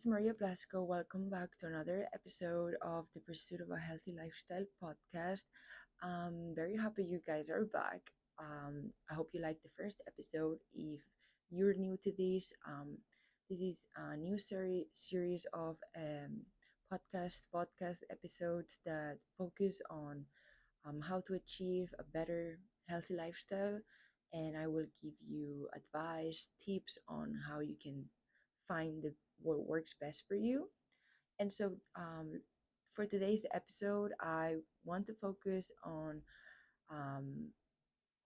is Maria Blasco. Welcome back to another episode of the Pursuit of a Healthy Lifestyle podcast. I'm very happy you guys are back. I hope you liked the first episode. If you're new to this is a new series of podcast episodes that focus on how to achieve a better healthy lifestyle, and I will give you advice, tips on how you can find what works best for you. And so, for today's episode, I want to focus um,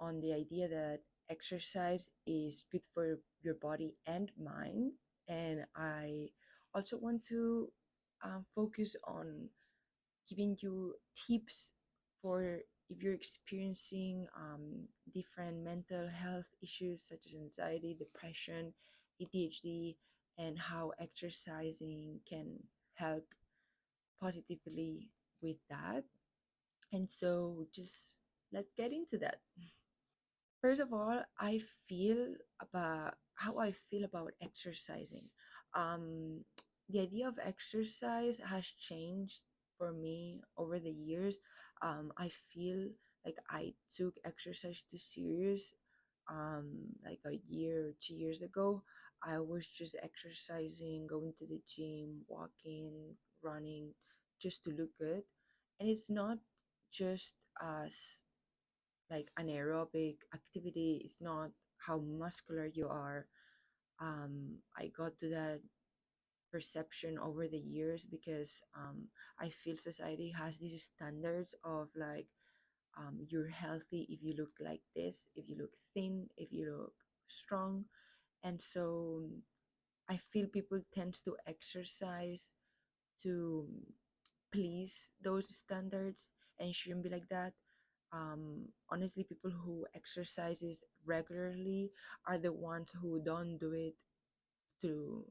on the idea that exercise is good for your body and mind, and I also want to focus on giving you tips for if you're experiencing different mental health issues such as anxiety, depression, ADHD, and how exercising can help positively with that. And so, just let's get into that. First of all, I feel about how I feel about exercising. Um, the idea of exercise has changed for me over the years. I feel like I took exercise too serious. Like a year or 2 years ago, I was just exercising, going to the gym, walking, running, just to look good. And it's not just as like an aerobic activity, it's not how muscular you are. I got to that perception over the years because I feel society has these standards of like you're healthy if you look like this, if you look thin, if you look strong. And so I feel people tend to exercise to please those standards, and it shouldn't be like that. Honestly, people who exercises regularly are the ones who don't do it to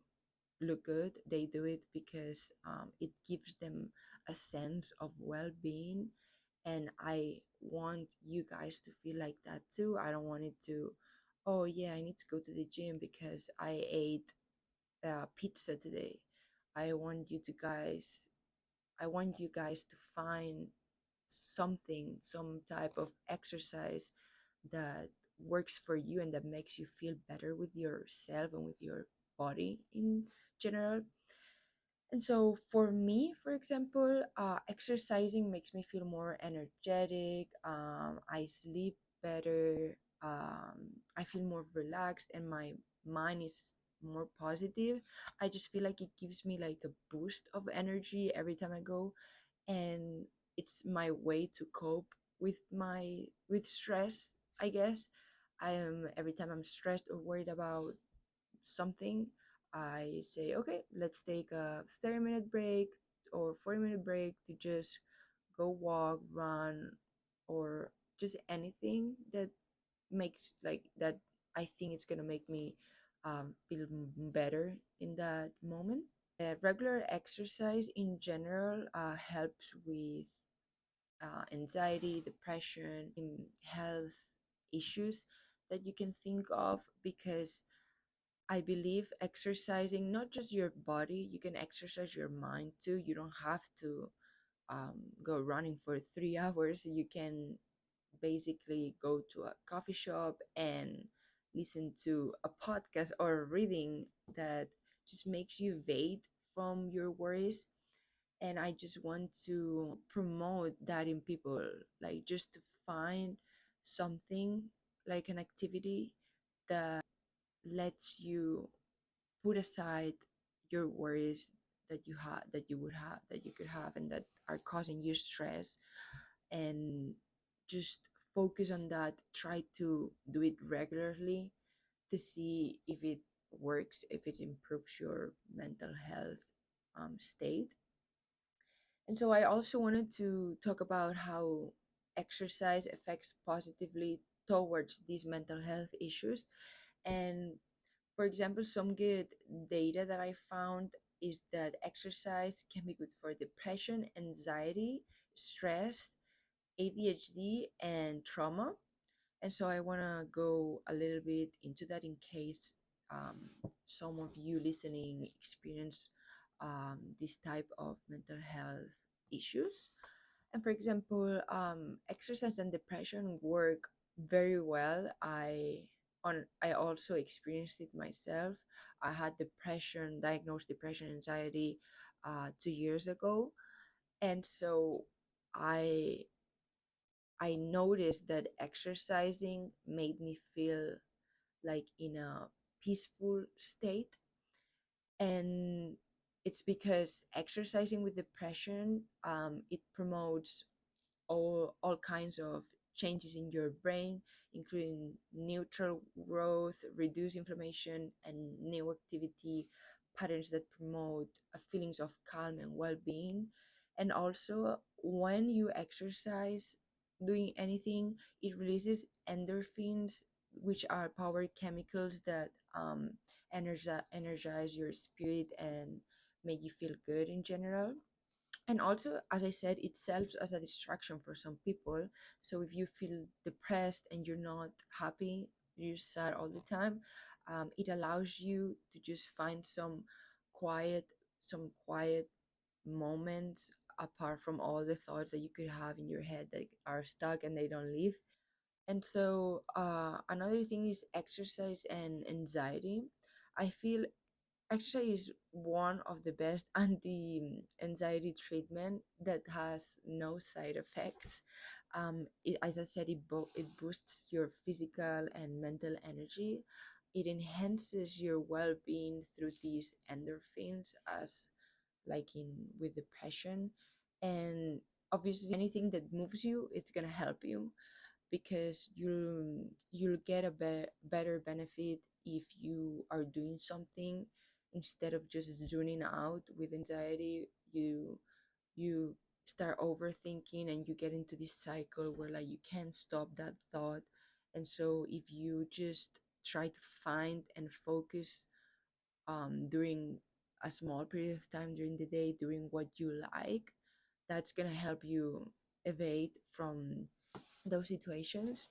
look good. They do it because it gives them a sense of well-being, and I want you guys to feel like that too. I don't want it to, oh yeah, I need to go to the gym because I ate pizza today. I want you to guys I want you guys to find something, some type of exercise that works for you and that makes you feel better with yourself and with your body in general. And so, for me, for example, exercising makes me feel more energetic. I sleep better. I feel more relaxed, and my mind is more positive. I just feel like it gives me like a boost of energy every time I go, and it's my way to cope with stress, I guess. I am Every time I'm stressed or worried about something, I say, okay, let's take a 30-minute break or 40-minute break to just go walk, run, or just anything that makes like that I think it's gonna make me feel better in that moment. Regular exercise in general helps with anxiety, depression, health issues that you can think of, because I believe exercising not just your body, you can exercise your mind too. You don't have to go running for 3 hours. You can basically go to a coffee shop and listen to a podcast or reading that just makes you evade from your worries. And I just want to promote that in people, like just to find something like an activity that lets you put aside your worries that you could have and that are causing you stress, and just focus on that. Try to do it regularly to see if it works, if it improves your mental health state. And so I also wanted to talk about how exercise affects positively towards these mental health issues. And for example, some good data that I found is that exercise can be good for depression, anxiety, stress, ADHD, and trauma. And so I want to go a little bit into that in case some of you listening experience this type of mental health issues. And for example, exercise and depression work very well. I also experienced it myself. I had depression, diagnosed depression, anxiety, 2 years ago, and so I I noticed that exercising made me feel like in a peaceful state. And it's because exercising with depression, it promotes all kinds of changes in your brain, including neutral growth, reduce inflammation, and new activity patterns that promote feelings of calm and well-being. And also, when you exercise, doing anything, it releases endorphins, which are power chemicals that energize your spirit and make you feel good in general. And also, as I said, it serves as a distraction for some people. So if you feel depressed and you're not happy, you're sad all the time, it allows you to just find quiet some quiet moments apart from all the thoughts that you could have in your head that are stuck and they don't leave. And so another thing is exercise and anxiety. I feel exercise is one of the best anti treatment that has no side effects. As I said, it boosts your physical and mental energy. It enhances your well-being through these endorphins, as like in with depression. And obviously, anything that moves you, it's gonna help you, because you'll get a better benefit if you are doing something instead of just zoning out. With anxiety, you start overthinking and you get into this cycle where like you can't stop that thought. And so if you just try to find and focus during a small period of time during the day doing what you like, that's gonna help you evade from those situations.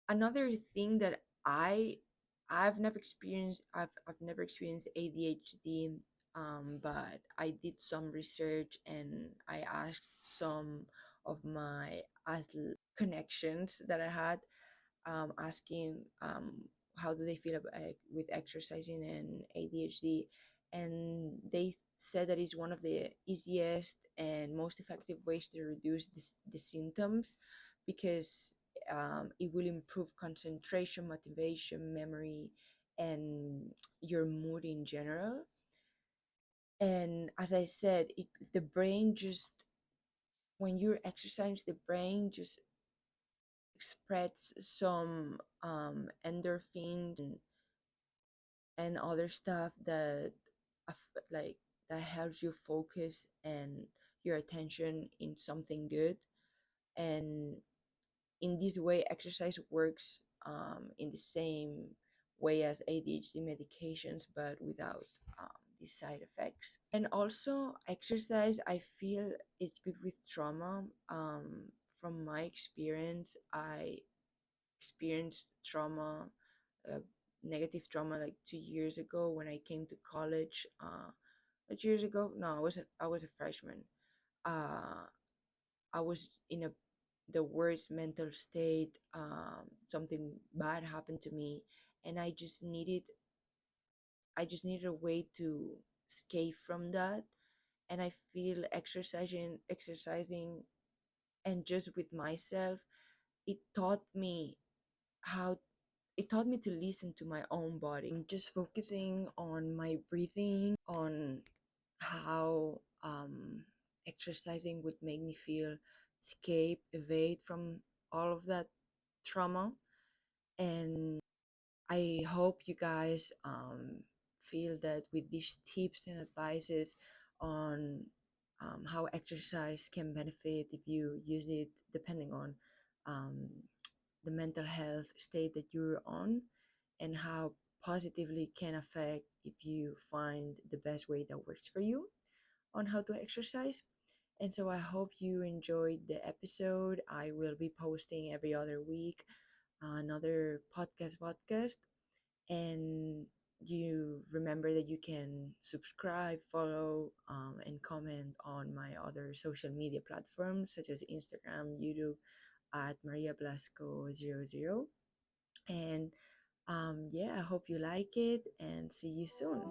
Another thing that I've never experienced ADHD, but I did some research and I asked some of my connections that I had, asking how do they feel with exercising and ADHD, and they said that it's one of the easiest and most effective ways to reduce the symptoms, because it will improve concentration, motivation, memory, and your mood in general. And as I said, the brain just, when you're exercising, the brain just spreads some endorphins and other stuff that like that helps you focus and your attention in something good. And in this way, exercise works in the same way as ADHD medications, but without these side effects. And also, exercise, I feel it's good with trauma. From my experience, I experienced trauma, uh, negative trauma, like 2 years ago when I came to college. 2 years ago? No, I was a freshman. Uh, I was in the worst mental state. Something bad happened to me, and I just needed a way to escape from that. And I feel exercising, and just with myself, it taught me how it taught me to listen to my own body. Just focusing on my breathing, on how exercising would make me feel escape, evade from all of that trauma. And I hope you guys feel that with these tips and advices on how exercise can benefit if you use it, depending on um, the mental health state that you're on, and how positively it can affect if you find the best way that works for you on how to exercise. And so I hope you enjoyed the episode. I will be posting every other week another podcast. And you remember that you can subscribe, follow, and comment on my other social media platforms such as Instagram, YouTube at Maria Blasco 00. And yeah, I hope you like it and see you soon.